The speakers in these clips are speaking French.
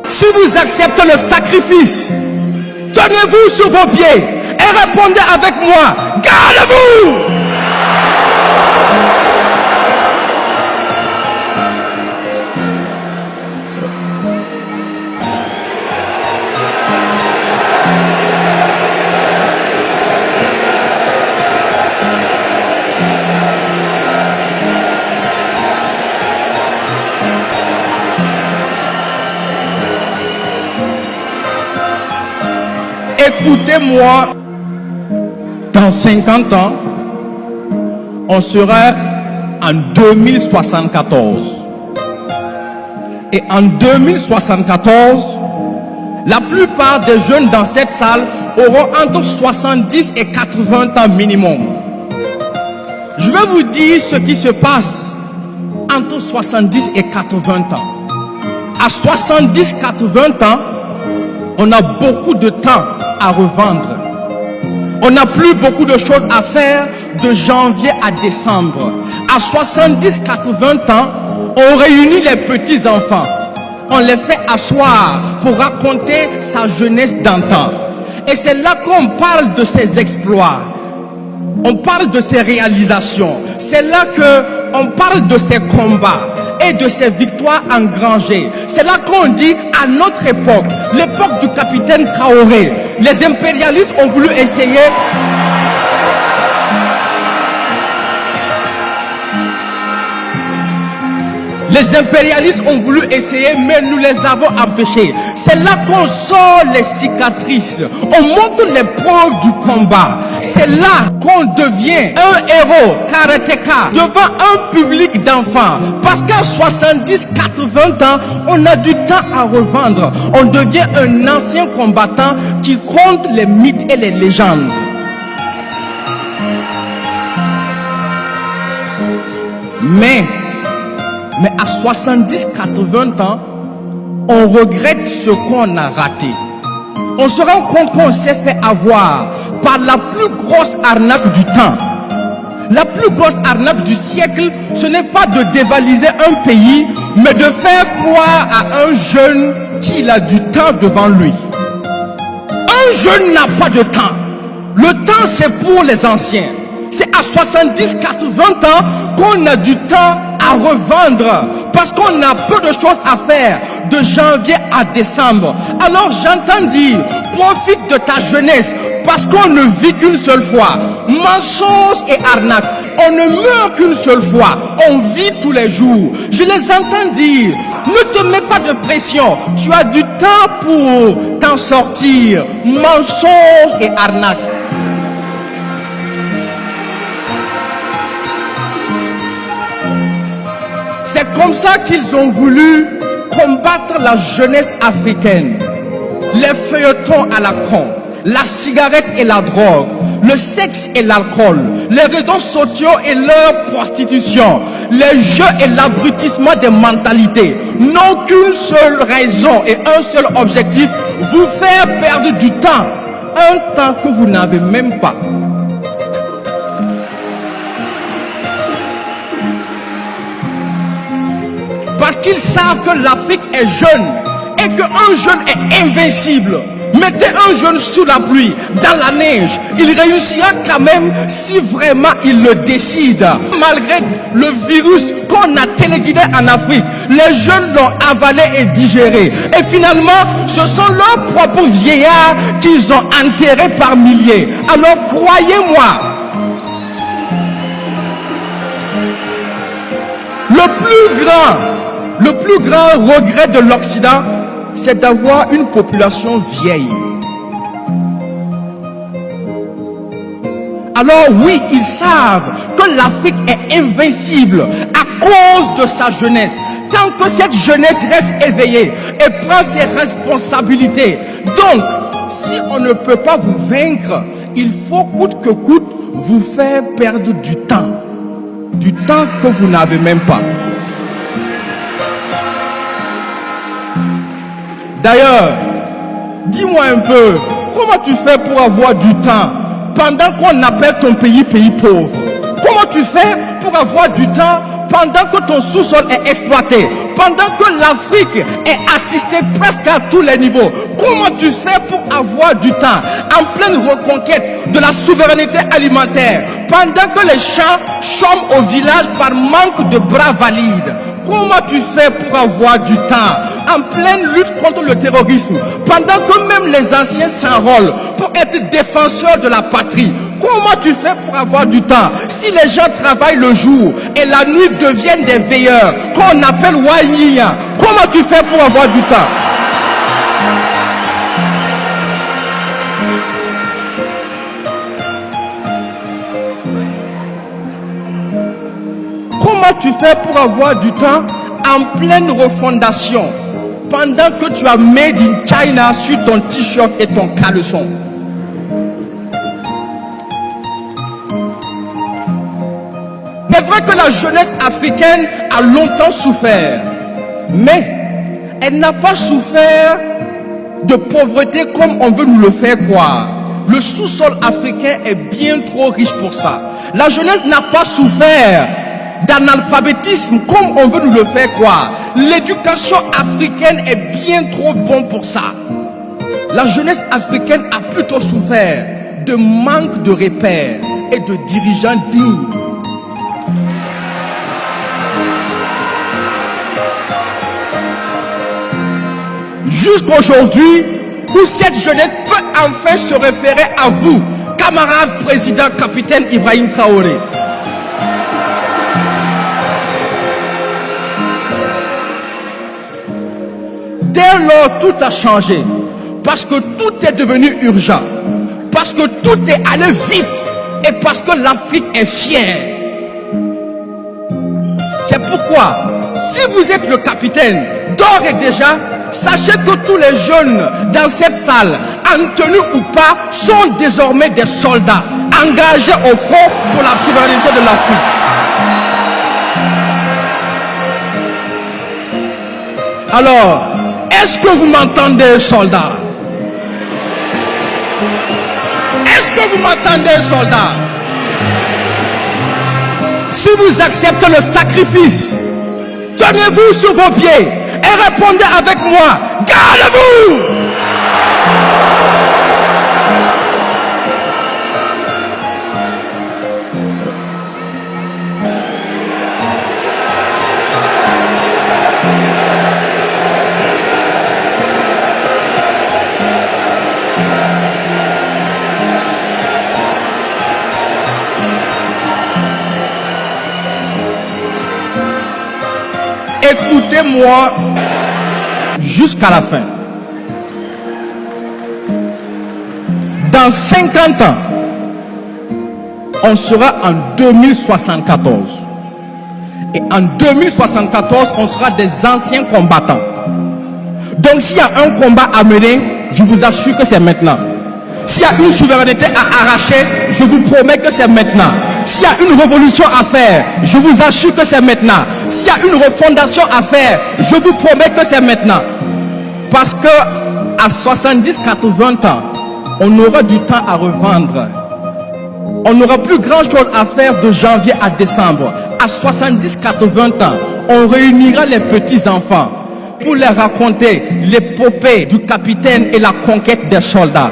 Si vous acceptez le sacrifice, tenez-vous sur vos pieds et répondez avec moi, gardez-vous! Écoutez-moi, dans 50 ans, on sera en 2074. Et en 2074, la plupart des jeunes dans cette salle auront entre 70 et 80 ans minimum. Je vais vous dire ce qui se passe entre 70 et 80 ans. À 70-80 ans, on a beaucoup de temps à revendre. On n'a plus beaucoup de choses à faire de janvier à décembre. À 70-80 ans, on réunit les petits-enfants. On les fait asseoir pour raconter sa jeunesse d'antan. Et c'est là qu'on parle de ses exploits. On parle de ses réalisations. C'est là qu'on parle de ses combats et de ses victoires engrangées. C'est là qu'on dit à notre époque, l'époque du capitaine Traoré, les impérialistes ont voulu essayer mais nous les avons empêchés. C'est là qu'on sort les cicatrices. On montre les preuves du combat. C'est là qu'on devient un héros karatéka devant un public d'enfants. Parce qu'à 70-80 ans, on a du temps à revendre. On devient un ancien combattant qui compte les mythes et les légendes. Mais à 70-80 ans, on regrette ce qu'on a raté. On se rend compte qu'on s'est fait avoir par la plus grosse arnaque du temps. La plus grosse arnaque du siècle, ce n'est pas de dévaliser un pays, mais de faire croire à un jeune qu'il a du temps devant lui. Un jeune n'a pas de temps. Le temps, c'est pour les anciens. C'est à 70-80 ans qu'on a du temps à revendre, parce qu'on a peu de choses à faire de janvier à décembre. Alors j'entends dire, profite de ta jeunesse, parce qu'on ne vit qu'une seule fois. Mensonge et arnaque, on ne meurt qu'une seule fois, on vit tous les jours. Je les entends dire, ne te mets pas de pression, tu as du temps pour t'en sortir. Mensonge et arnaque. C'est comme ça qu'ils ont voulu combattre la jeunesse africaine. Les feuilletons à la con, la cigarette et la drogue, le sexe et l'alcool, les réseaux sociaux et leur prostitution, les jeux et l'abrutissement des mentalités n'ont qu'une seule raison et un seul objectif, vous faire perdre du temps, un temps que vous n'avez même pas. Parce qu'ils savent que l'Afrique est jeune et qu'un jeune est invincible. Mettez un jeune sous la pluie, dans la neige, il réussira quand même si vraiment il le décide. Malgré le virus qu'on a téléguidé en Afrique, les jeunes l'ont avalé et digéré. Et finalement, ce sont leurs propres vieillards qu'ils ont enterrés par milliers. Alors croyez-moi, le plus grand regret de l'Occident, c'est d'avoir une population vieille. Alors oui, ils savent que l'Afrique est invincible à cause de sa jeunesse. Tant que cette jeunesse reste éveillée et prend ses responsabilités. Donc, si on ne peut pas vous vaincre, il faut coûte que coûte vous faire perdre du temps. Du temps que vous n'avez même pas. D'ailleurs, dis-moi un peu, comment tu fais pour avoir du temps pendant qu'on appelle ton pays pays pauvre? Comment tu fais pour avoir du temps pendant que ton sous-sol est exploité, pendant que l'Afrique est assistée presque à tous les niveaux, comment tu fais pour avoir du temps en pleine reconquête de la souveraineté alimentaire, pendant que les champs chôment au village par manque de bras valides? Comment tu fais pour avoir du temps en pleine lutte contre le terrorisme, pendant que même les anciens s'enrôlent pour être défenseurs de la patrie? Comment tu fais pour avoir du temps si les gens travaillent le jour et la nuit deviennent des veilleurs qu'on appelle Wanyia? Comment tu fais pour avoir du temps? Comment tu fais pour avoir du temps en pleine refondation pendant que tu as made in China sur ton t-shirt et ton caleçon? C'est vrai que la jeunesse africaine a longtemps souffert, mais elle n'a pas souffert de pauvreté comme on veut nous le faire croire. Le sous-sol africain est bien trop riche pour ça. La jeunesse n'a pas souffert d'analphabétisme comme on veut nous le faire croire. L'éducation africaine est bien trop bonne pour ça. La jeunesse africaine a plutôt souffert de manque de repères et de dirigeants dignes. Jusqu'aujourd'hui, où cette jeunesse peut enfin se référer à vous, camarade président capitaine Ibrahim Traoré. Dès lors, tout a changé, parce que tout est devenu urgent, parce que tout est allé vite, et parce que l'Afrique est fière. C'est pourquoi, si vous êtes le capitaine, d'ores et déjà, sachez que tous les jeunes dans cette salle, en tenue ou pas, sont désormais des soldats engagés au front pour la souveraineté de l'Afrique. Alors, est-ce que vous m'entendez, soldats? Est-ce que vous m'entendez, soldats? Si vous acceptez le sacrifice, tenez-vous sur vos pieds et répondez avec moi, gardez-vous! Écoutez-moi jusqu'à la fin. Dans 50 ans, on sera en 2074. Et en 2074, on sera des anciens combattants. Donc s'il y a un combat à mener, je vous assure que c'est maintenant. S'il y a une souveraineté à arracher, je vous promets que c'est maintenant. S'il y a une révolution à faire, je vous assure que c'est maintenant. S'il y a une refondation à faire, je vous promets que c'est maintenant. Parce que à 70-80 ans, on aura du temps à revendre. On n'aura plus grand chose à faire de janvier à décembre. À 70-80 ans, on réunira les petits-enfants pour leur raconter l'épopée du capitaine et la conquête des soldats.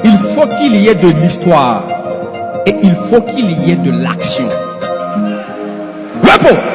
Il faut qu'il y ait de l'histoire et il faut qu'il y ait de l'action. Repos.